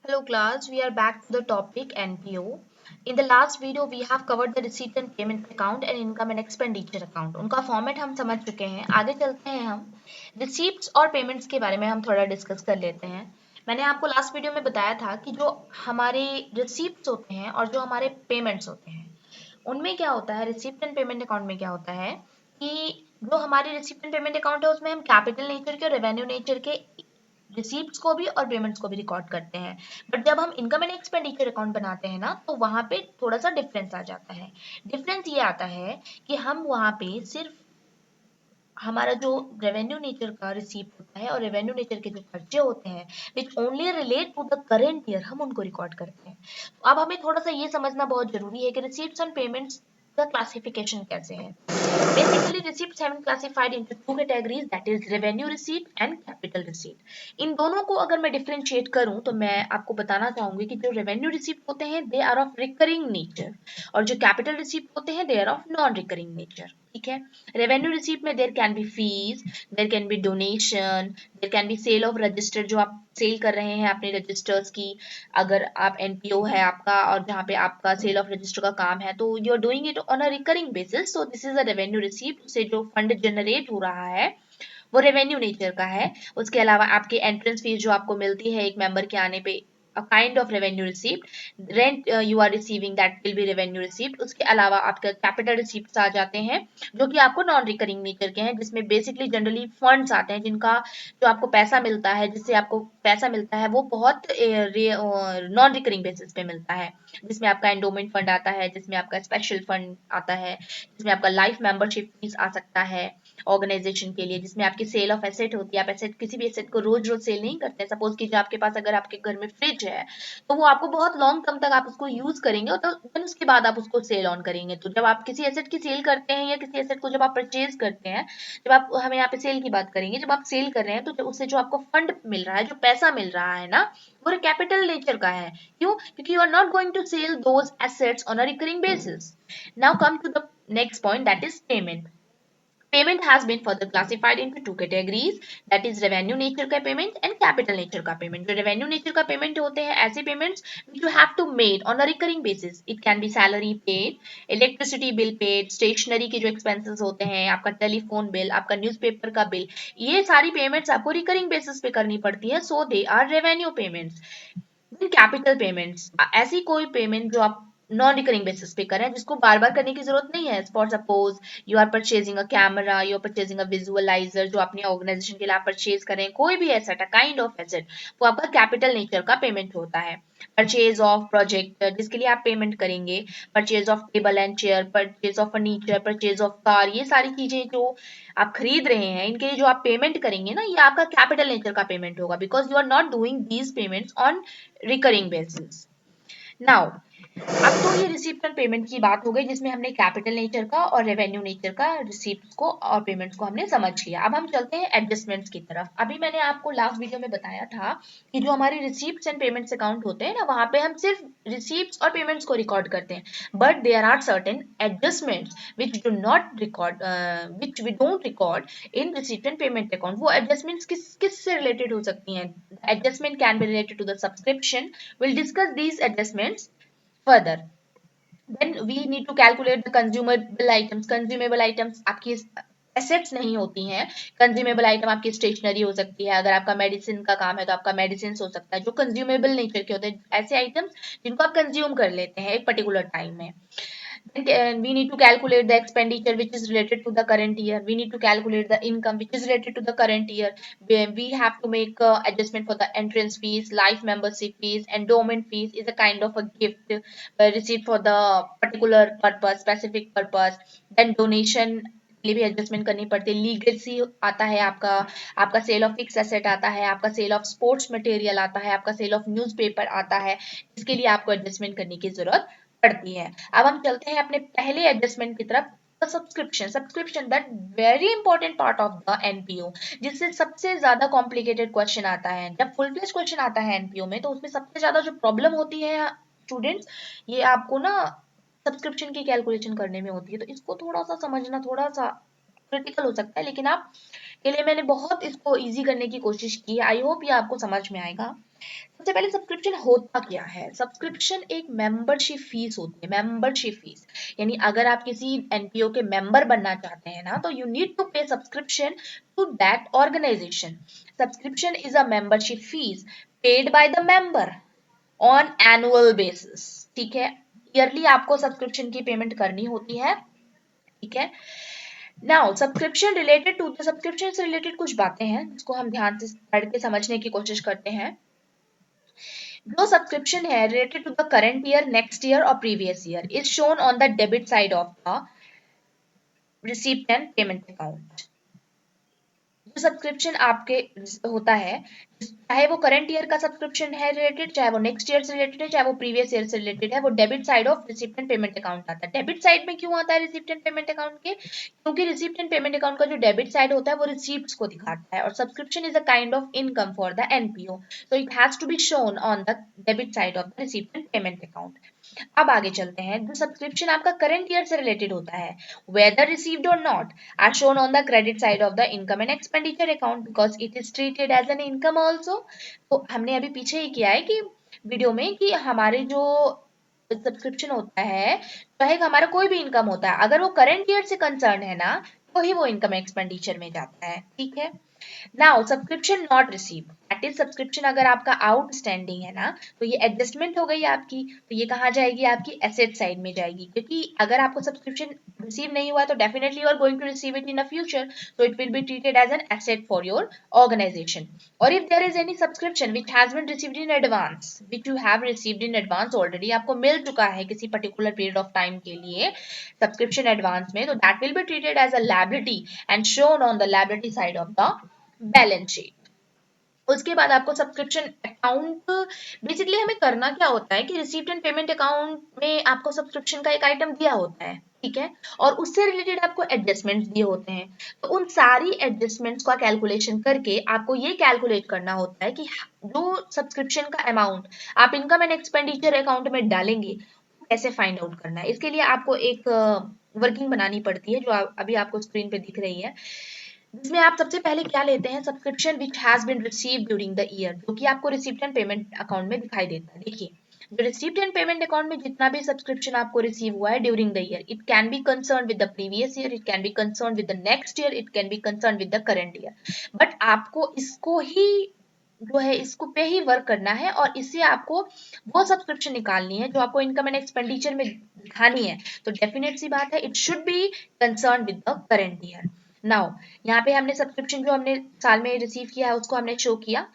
Hello class, we are back to the topic NPO. In the last video, we have covered the receipt and payment account and income and expenditure account. उनका format हम समझ चुके हैं. आगे चलते हैं हम रिसीप्ट्स और पेमेंट्स के बारे में हम थोड़ा डिस्कस कर लेते हैं. मैंने आपको लास्ट वीडियो में बताया था कि जो हमारे रिसीप्ट्स होते हैं और जो हमारे पेमेंट्स होते हैं उनमें क्या होता है, रिसिप्ट एंड पेमेंट अकाउंट में क्या होता है कि जो हमारे रिसिप्ट एंड पेमेंट अकाउंट है उसमें हम कैपिटल नेचर के और रेवेन्यू नेचर के रिसीप्ट्स को भी और पेमेंट्स को भी रिकॉर्ड करते हैं. बट जब हम इनकम एंड एक्सपेंडिचर अकाउंट बनाते हैं ना तो वहां पे थोड़ा सा डिफरेंस आ जाता है. डिफरेंस ये आता है कि हम वहां पे सिर्फ हमारा जो रेवेन्यू नेचर का रिसीप्ट होता है और रेवेन्यू नेचर के जो खर्चे होते हैं which only relate to the current year हम उनको रिकॉर्ड करते हैं. तो अब हमें थोड़ा सा ये समझना बहुत जरूरी है कि रिसीप्ट्स एंड पेमेंट्स का क्लासिफिकेशन कैसे है. Basically, receipts have been classified into two categories, that is revenue receipt and capital receipt. इन दोनों को अगर मैं डिफरेंशिएट करूं तो मैं आपको बताना चाहूंगी कि जो रेवेन्यू रिसीप्ट होते हैं they are of recurring nature और जो कैपिटल रिसीप्ट होते हैं they are of non recurring nature. ठीक है. रेवेन्यू रिसीप्ट में there can be fees, there can be donation, there can be sale of register, जो आप सेल कर रहे हैं अपने रजिस्टर्स की. अगर आप एनपीओ है आपका और जहाँ पे आपका सेल ऑफ रजिस्टर का काम है तो you are doing it on a recurring basis, so this is a revenue receipt. से जो फंड जनरेट हो रहा है वो रेवेन्यू नेचर का है. उसके अलावा आपकी एंट्रेंस फीस जो आपको मिलती है एक मेंबर के आने पे, a kind of revenue receipt. Rent you are receiving, that will be revenue receipt. उसके अलावा आपके कैपिटल रिसीप्ट्स आ जाते हैं जो कि आपको नॉन रिकरिंग नेचर के हैं, जिसमें बेसिकली जनरली फंड्स आते हैं जिनका जो आपको पैसा मिलता है, जिससे आपको पैसा मिलता है वो बहुत नॉन रिकरिंग बेसिस पे मिलता है. जिसमें आपका एंडोमेंट फंड आता है, जिसमें आपका स्पेशल फंड आता है, जिसमें आपका लाइफ मेंबरशिप फीस आ सकता है ऑर्गेनाइजेशन के लिए, जिसमें आपकी सेल ऑफ एसेट होती है. आप एसेट किसी भी एसेट को रोज रोज सेल नहीं करते. सपोज कीजिए आपके पास अगर आपके घर में फ्रिज है तो वो आपको बहुत लॉन्ग टर्म तक आप उसको यूज करेंगे और तो देन उसके बाद आप उसको सेल ऑन करेंगे. तो जब आप किसी एसेट की सेल करते हैं या किसी एसेट को जब आप परचेज करते हैं, जब आप, हमें यहाँ पे सेल की बात करेंगे, जब आप सेल कर रहे हैं तो उससे जो आपको फंड मिल रहा है, जो पैसा मिल रहा है ना, वो कैपिटल नेचर का है. क्यों? क्योंकि you are not going to sell those assets on a recurring basis. Now come to the next point, that is payment. Payment has been further classified into two categories, that is revenue nature का payment and capital nature का payment. जो revenue nature का payment होते हैं ऐसे payments which you have to made on a recurring basis. It can be salary paid, electricity bill paid, stationery के जो expenses होते हैं, आपका telephone bill, आपका newspaper का bill, ये सारी payments आपको recurring basis पे करनी पड़ती है, so they are revenue payments. Capital payments, ऐसी कोई पेमेंट जो आप नॉन रिकरिंग बेसिस पे करें जिसको बार बार करने की जरूरत नहीं है. For suppose you are purchasing a camera, you are purchasing a visualiser, जो अपने ऑर्गेनाइजेशन के लिए आप परचेज करें, कोई भी एसेट, काइंड ऑफ एसेट, वो आपका कैपिटल नेचर का पेमेंट होता है. परचेज ऑफ प्रोजेक्टर जिसके लिए आप पेमेंट करेंगे, purchase of table and chair, purchase of furniture, purchase of car, ये सारी चीजें जो आप खरीद रहे हैं इनके लिए जो आप पेमेंट करेंगे ना, ये आपका कैपिटल नेचर का पेमेंट होगा, because you are not doing these payments on recurring basis. Now अब तो ये रिसीप्ट एंड पेमेंट की बात हो गई जिसमें हमने कैपिटल नेचर का और रेवेन्यू नेचर का रिसीप्ट को और पेमेंट्स को हमने समझ लिया. अब हम चलते हैं एडजस्टमेंट्स की तरफ. अभी मैंने आपको लास्ट वीडियो में बताया था कि जो हमारे रिसीप्ट्स एंड पेमेंट्स अकाउंट होते हैं ना, वहां पे हम सिर्फ रिसीप्ट्स और पेमेंट्स को रिकॉर्ड करते हैं, but there are certain adjustments which do not record, which we don't record in receipt and payment account. वो एडजस्टमेंट्स किस से रिलेटेड हो सकती हैं? Adjustment can be related to the subscription. Will discuss these adjustments further. Then we need to calculate the consumable items. Consumable items आपकी assets नहीं होती हैं. कंज्यूमेबल आइटम आपकी स्टेशनरी हो सकती है, अगर आपका मेडिसिन का काम है तो आपका मेडिसिन हो सकता है, जो कंज्यूमेबल नेचर के होते हैं, ऐसे आइटम्स जिनको आप कंज्यूम कर लेते हैं एक पर्टिकुलर टाइम में. Then we need to calculate the expenditure which is related to the current year. We need to calculate the income which is related to the current year. We have to make adjustment for the entrance fees, life membership fees, endowment fees is a kind of a gift received for the particular purpose, specific purpose. Then donation के लिए भी adjustment करनी पड़ती है. Legacy आता है आपका, आपका सेल ऑफ फिक्स एसेट आता है, आपका सेल ऑफ स्पोर्ट्स मटेरियल आता है, आपका सेल ऑफ न्यूज़पेपर आता है, इसके लिए आपको एडजस्टमेंट करने की जरूरत पड़ती है. अब हम चलते हैं अपने पहले एडजस्टमेंट की तरफ, subscription that very important part of the NPO, जिससे सबसे ज्यादा कॉम्प्लिकेटेड क्वेश्चन आता है. जब फुल फ्लेज क्वेश्चन आता है एनपीओ में तो उसमें सबसे ज्यादा जो प्रॉब्लम होती है स्टूडेंट्स, ये आपको ना सब्सक्रिप्शन की कैलकुलेशन करने में होती है. तो इसको थोड़ा सा समझना थोड़ा सा क्रिटिकल हो सकता है, लेकिन आप के लिए मैंने बहुत इसको इजी करने की कोशिश की है। आई होप ये आपको समझ में आएगा। सबसे पहले सब्सक्रिप्शन होता क्या है? सब्सक्रिप्शन एक मेंबरशिप फीस होती है। मेंबरशिप फीस यानी अगर आप किसी एनपीओ के मेंबर बनना चाहते हैं ना, तो you need to pay subscription to that organisation. Subscription is a membership fees paid by the member on annual basis. ठीक है, ईयरली आपको सब्सक्रिप्शन की पेमेंट करनी होती है। ठीक है, नाउ सब्सक्रिप्शन से रिलेटेड कुछ बातें हैं जिसको हम ध्यान से पढ़ के समझने की कोशिश करते हैं। जो सब्सक्रिप्शन है related to the current year, next year और previous year is shown on the debit side of the receipt and payment account. जो सब्सक्रिप्शन आपके होता है, चाहे वो करंट ईयर का सब्सक्रिप्शन है रिलेटेड, चाहे वो नेक्स्ट ईयर से रिलेटेड है, चाहे वो प्रीवियस ईयर से रिलेटेड है, वो debit side of receipt and payment account आता है। डेबिट साइड में क्यों आता है रिसिप्ट एंड पेमेंट अकाउंट के? क्योंकि रिसिप्ट एंड पेमेंट अकाउंट का जो डेबिट साइड होता है वो रिसीप्ट्स को दिखाता है, और subscription is a kind of income for the NPO, so it has to be shown on the debit side of the receipt and payment account. अब आगे चलते हैं। जो सब्सक्रिप्शन आपका करंट ईयर से रिलेटेड होता है, whether received or not, are shown on the credit side of the income and expenditure account because it is treated as an income also। तो हमने अभी पीछे ही किया है कि वीडियो में कि हमारे जो सब्सक्रिप्शन होता है, चाहे हमारा कोई भी इनकम होता है, अगर वो करंट ईयर से कंसर्न है ना, तो ही वो इनकम एक्सपेंडिचर में जाता है। ठीक है, now subscription not receive, that is subscription अगर आपका आउटस्टैंडिंग है ना, तो ये एडजस्टमेंट हो गई आपकी, तो ये कहाँ जाएगी? आपकी एसेट साइड में जाएगी, क्योंकि अगर आपको सब्सक्रिप्शन रिसीव नहीं हुआ तो definitely you are going to receive it in a future, so it will be treated as an asset for your organisation. और if there is any subscription which has been received in advance, which you have received in advance, already आपको मिल चुका है किसी particular period of time के लिए subscription advance में, तो that will be treated as a liability and shown on the liability side of the balance sheet. उसके बाद आपको सब्सक्रिप्शन अकाउंट, बेसिकली हमें करना क्या होता है कि रिसीप्ट एंड पेमेंट अकाउंट में आपको सब्सक्रिप्शन का एक आइटम दिया होता है, ठीक है, और उससे रिलेटेड आपको एडजस्टमेंट्स दिए होते हैं। तो उन सारी एडजस्टमेंट्स का कैलकुलेशन करके आपको ये कैलकुलेट करना होता है कि जो सब्सक्रिप्शन का अमाउंट आप इनकम एंड एक्सपेंडिचर अकाउंट में डालेंगे, कैसे फाइंड आउट करना है। इसके लिए आपको एक वर्किंग बनानी पड़ती है जो अभी आपको स्क्रीन पे दिख रही है, जिसमें आप सबसे पहले क्या लेते हैं? Subscription which has been received during the year, जो कि आपको रिसीप्ट एंड पेमेंट अकाउंट में दिखाई देता है। देखिए, जो रिसीप्ट एंड पेमेंट अकाउंट में जितना भी सब्सक्रिप्शन आपको रिसीव हुआ है during the year, it can be concern with the previous year, it can be concern with the next year, it can be concern with the current year, but आपको इसको ही जो है इसको पे ही वर्क करना है, और इससे आपको वो सब्सक्रिप्शन निकालनी है जो आपको इनकम एंड एक्सपेंडिचर में दिखानी है। तो डेफिनेट सी बात है, it should be concern with the current year. Now यहाँ पे हमने सब्सक्रिप्शन जो हमने साल में रिसीव किया है उसको हमने शो किया,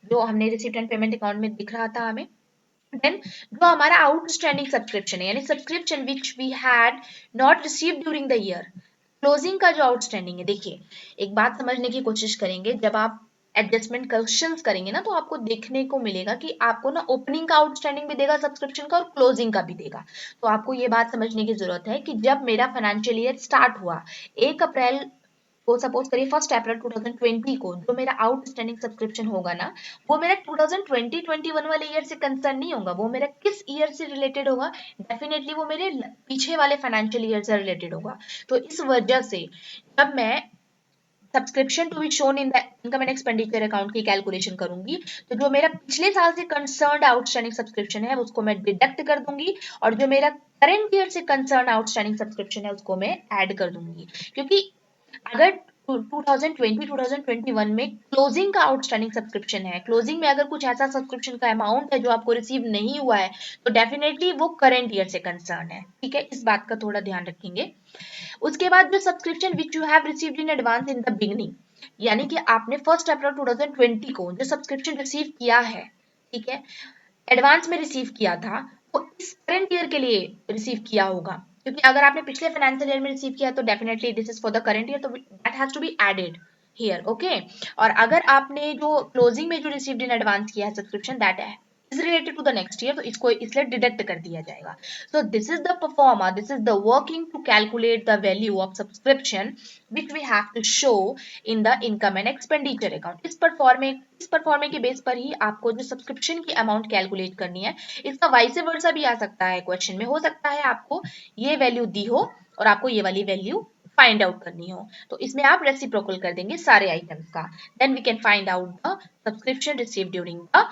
जो हमने रिसीप्ट एंड पेमेंट अकाउंट में दिख रहा था हमें। देन जो हमारा आउटस्टैंडिंग सब्सक्रिप्शन है, यानी subscription which we had not received during the year, closing का जो आउटस्टैंडिंग है। देखिए, एक बात समझने की कोशिश करेंगे, जब आप एडजस्टमेंट क्वेश्चंस करेंगे ना, तो आपको देखने को मिलेगा कि आपको ना ओपनिंग का आउटस्टैंडिंग भी देगा सब्सक्रिप्शन का, और क्लोजिंग का भी देगा। तो आपको ये बात समझने की जरूरत है कि जब मेरा फाइनेंशियल ईयर स्टार्ट हुआ 1 अप्रैल को, सपोज करिए 1 अप्रैल 2020 को, जो मेरा आउटस्टैंडिंग सब्सक्रिप्शन होगा ना, वो मेरा 2020-21 वाले ईयर से कंसर्न नहीं होगा, वो मेरा किस ईयर से रिलेटेड होगा? डेफिनेटली वो मेरे पीछे वाले फाइनेंशियल ईयर से रिलेटेड होगा। तो इस वजह से जब मैं subscription to be shown in the income and expenditure account की कैलकुलेशन करूंगी, तो जो मेरा पिछले साल से कंसर्न्ड आउटस्टैंडिंग सब्सक्रिप्शन है उसको मैं डिडक्ट कर दूंगी, और जो मेरा करंट ईयर से कंसर्न आउटस्टैंडिंग सब्सक्रिप्शन है उसको मैं ऐड कर दूंगी। क्योंकि अगर 2020-2021 में क्लोजिंग का आउटस्टैंडिंग सब्सक्रिप्शन है, क्लोजिंग में अगर कुछ ऐसा सब्सक्रिप्शन का अमाउंट है जो आपको रिसीव नहीं हुआ है, तो डेफिनेटली वो करंट ईयर से कंसर्न है। ठीक है, इस बात का थोड़ा ध्यान रखेंगे। उसके बाद जो subscription which you have received in advance in the beginning, यानी कि आपने 1 अप्रैल 2020 को जो सब्सक्रिप्शन रिसीव किया है, ठीक है, एडवांस में रिसीव किया था, वो इस करंट ईयर के लिए रिसीव किया होगा, क्योंकि अगर आपने पिछले फाइनेंशियल ईयर में रिसीव किया तो definitely this is for the current year, तो that has to be added here. Okay, और अगर आपने जो क्लोजिंग में जो रिसीव्ड इन एडवांस किया है सब्सक्रिप्शन, दैट है is related to the next year, तो इसको इसलिए डिडक्ट कर दिया जाएगा। So this is the performer, this is the working to calculate the value of subscription which we have to show in the income and expenditure account। इस परफॉर्मे के base पर ही आपको जो सब्सक्रिप्शन की अमाउंट कैलकुलेट करनी है। इसका वाइस वर्सा भी आ सकता है, क्वेश्चन में हो सकता है आपको ये वैल्यू दी हो और आपको ये वाली वैल्यू फाइंड आउट करनी हो, तो इसमें आप रेसिप्रोकल कर देंगे सारे आइटम्स का। Then we can find out the subscription received during the